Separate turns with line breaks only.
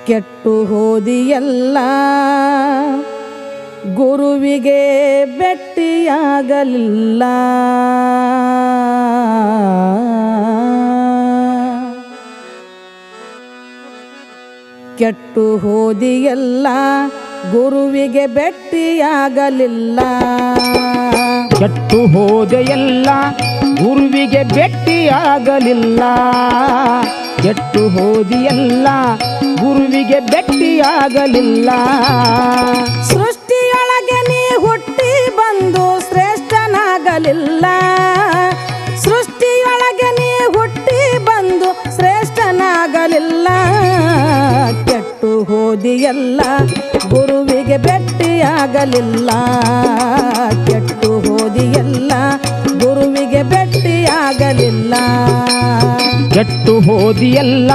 ಕೆಟ್ಟು ಹೋದಿಯಲ್ಲ ಗುರುವಿಗೆ ಭೆಟ್ಟಿಯಾಗಲಿಲ್ಲ. ಕೆಟ್ಟು ಹೋದಿಯಲ್ಲ ಗುರುವಿಗೆ ಭೆಟ್ಟಿಯಾಗಲಿಲ್ಲ.
ಕೆಟ್ಟು ಹೋದೆಯಲ್ಲ ಗುರುವಿಗೆ ಭೆಟ್ಟಿಯಾಗಲಿಲ್ಲ. ಕೆಟ್ಟು ಹೋದಿಯಲ್ಲ ಗುರುವಿಗೆ ಭೆಟ್ಟಿಯಾಗಲಿಲ್ಲ.
ಸೃಷ್ಟಿಯೊಳಗೆ ನೀ ಹುಟ್ಟಿ ಬಂದು ಶ್ರೇಷ್ಠನಾಗಲಿಲ್ಲ. ಸೃಷ್ಟಿಯೊಳಗೆ ನೀ ಹುಟ್ಟಿ ಬಂದು ಶ್ರೇಷ್ಠನಾಗಲಿಲ್ಲ. ಕೆಟ್ಟು ಹೋದಿಯಲ್ಲ ಗುರುವಿಗೆ ಭೆಟ್ಟಿಯಾಗಲಿಲ್ಲ. ಕೆಟ್ಟು ಹೋದಿಯಲ್ಲ ಗುರುವಿಗೆ ಭೆಟ್ಟಿಯಾಗಲಿಲ್ಲ.
ಕೆಟ್ಟು ಹೋದಿಯಲ್ಲ